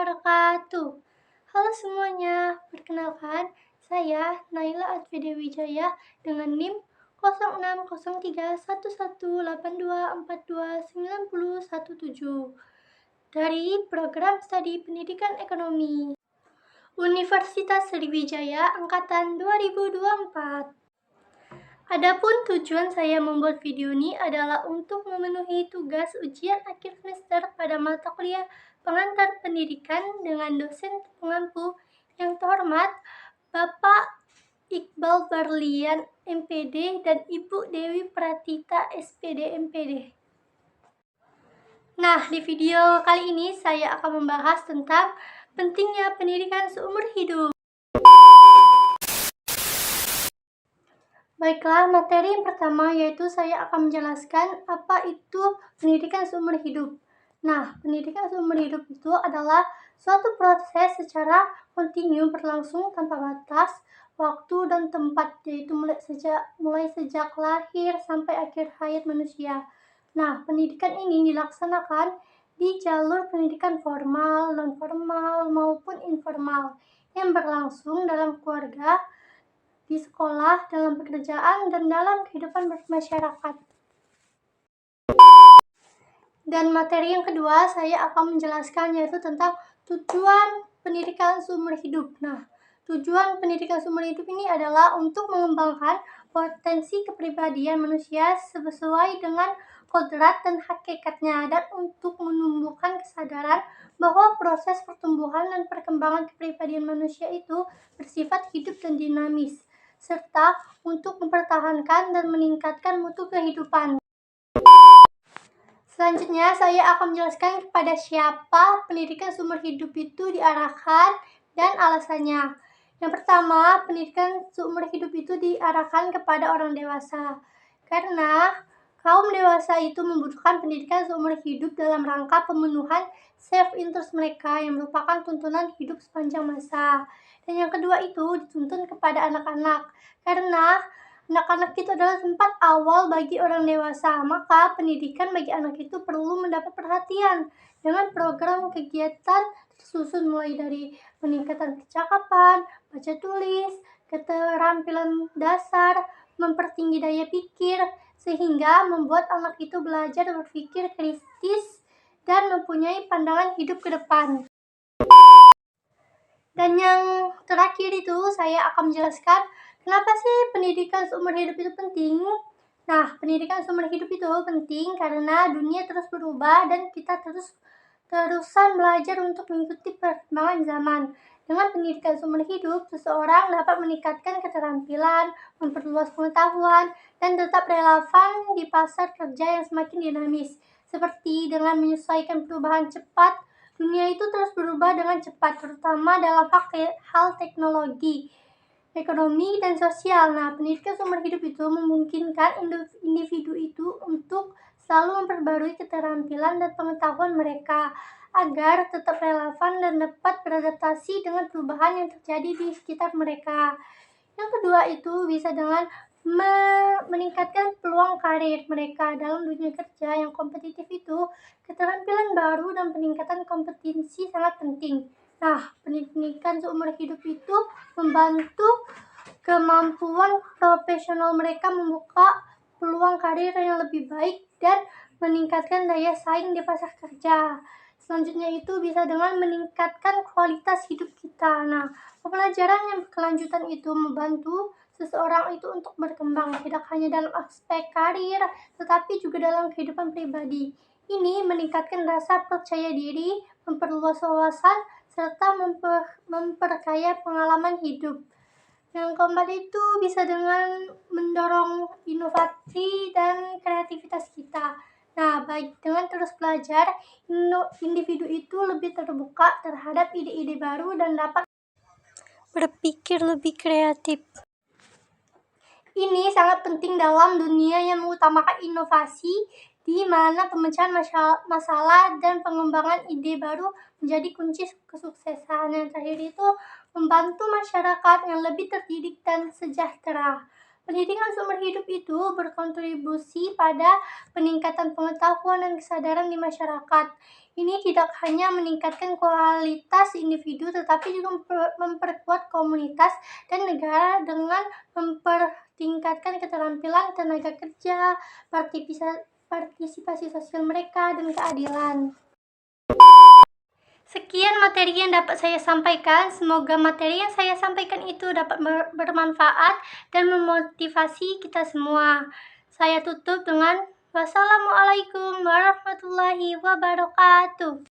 wabarakatuh. Halo semuanya, perkenalkan saya Naila Advide Wijaya dengan NIM 06031182429017 dari program studi pendidikan ekonomi Universitas Sriwijaya Angkatan 2024. Adapun tujuan saya membuat video ini adalah untuk memenuhi tugas ujian akhir semester pada mata kuliah pengantar pendidikan dengan dosen pengampu yang terhormat Bapak Iqbal Barlian MPD dan Ibu Dewi Pratita SPD MPD. Nah, di video kali ini saya akan membahas tentang pentingnya pendidikan seumur hidup. Baiklah, materi yang pertama yaitu saya akan menjelaskan apa itu pendidikan seumur hidup. Nah, pendidikan seumur hidup itu adalah suatu proses secara kontinu berlangsung tanpa batas, waktu dan tempat, yaitu mulai sejak lahir sampai akhir hayat manusia. Nah, pendidikan ini dilaksanakan di jalur pendidikan formal, non-formal, maupun informal yang berlangsung dalam keluarga, di sekolah, dalam pekerjaan, dan dalam kehidupan bermasyarakat. Dan materi yang kedua saya akan menjelaskan yaitu tentang tujuan pendidikan seumur hidup. Nah, tujuan pendidikan seumur hidup ini adalah untuk mengembangkan potensi kepribadian manusia sesuai dengan kodrat dan hakikatnya, dan untuk menumbuhkan kesadaran bahwa proses pertumbuhan dan perkembangan kepribadian manusia itu bersifat hidup dan dinamis, serta untuk mempertahankan dan meningkatkan mutu kehidupan. Selanjutnya, saya akan menjelaskan kepada siapa pendidikan seumur hidup itu diarahkan dan alasannya. Yang pertama, pendidikan seumur hidup itu diarahkan kepada orang dewasa. Karena kaum dewasa itu membutuhkan pendidikan seumur hidup dalam rangka pemenuhan self-interest mereka yang merupakan tuntunan hidup sepanjang masa. Dan yang kedua itu dituntun kepada anak-anak. Karena anak-anak itu adalah tempat awal bagi orang dewasa, maka pendidikan bagi anak itu perlu mendapat perhatian dengan program kegiatan tersusun mulai dari peningkatan kecakapan, baca tulis, keterampilan dasar, mempertinggi daya pikir, sehingga membuat anak itu belajar berpikir kritis dan mempunyai pandangan hidup ke depan. Dan yang terakhir itu saya akan menjelaskan kenapa sih pendidikan seumur hidup itu penting. Nah, pendidikan seumur hidup itu penting karena dunia terus berubah dan kita terusan belajar untuk mengikuti perkembangan zaman. Dengan pendidikan seumur hidup, seseorang dapat meningkatkan keterampilan, memperluas pengetahuan, dan tetap relevan di pasar kerja yang semakin dinamis. Seperti dengan menyesuaikan perubahan cepat, dunia itu terus berubah dengan cepat, terutama dalam hal teknologi, ekonomi, dan sosial. Nah, pendidikan seumur hidup itu memungkinkan individu itu untuk selalu memperbarui keterampilan dan pengetahuan mereka agar tetap relevan dan dapat beradaptasi dengan perubahan yang terjadi di sekitar mereka. Yang kedua itu bisa dengan meningkatkan peluang karir mereka dalam dunia kerja yang kompetitif itu. Keterampilan baru dan peningkatan kompetensi sangat penting. Nah, pendidikan seumur hidup itu membantu kemampuan profesional mereka membuka peluang karir yang lebih baik dan meningkatkan daya saing di pasar kerja. Selanjutnya itu bisa dengan meningkatkan kualitas hidup kita. Nah, pembelajaran yang berkelanjutan itu membantu seseorang itu untuk berkembang tidak hanya dalam aspek karir, tetapi juga dalam kehidupan pribadi. Ini meningkatkan rasa percaya diri, memperluas wawasan, serta memperkaya pengalaman hidup. Yang keempat itu bisa dengan mendorong inovasi dan kreativitas kita. Nah, baik dengan terus belajar, individu itu lebih terbuka terhadap ide-ide baru dan dapat berpikir lebih kreatif. Ini sangat penting dalam dunia yang mengutamakan inovasi, di mana pemecahan masalah dan pengembangan ide baru menjadi kunci kesuksesan. Yang terakhir itu membantu masyarakat yang lebih terdidik dan sejahtera. Pendidikan seumur hidup itu berkontribusi pada peningkatan pengetahuan dan kesadaran di masyarakat. Ini tidak hanya meningkatkan kualitas individu, tetapi juga memperkuat komunitas dan negara dengan mempertingkatkan keterampilan tenaga kerja, partisipasi sosial mereka, dan keadilan. Sekian materi yang dapat saya sampaikan. Semoga materi yang saya sampaikan itu dapat bermanfaat dan memotivasi kita semua. Saya tutup dengan wassalamualaikum warahmatullahi wabarakatuh.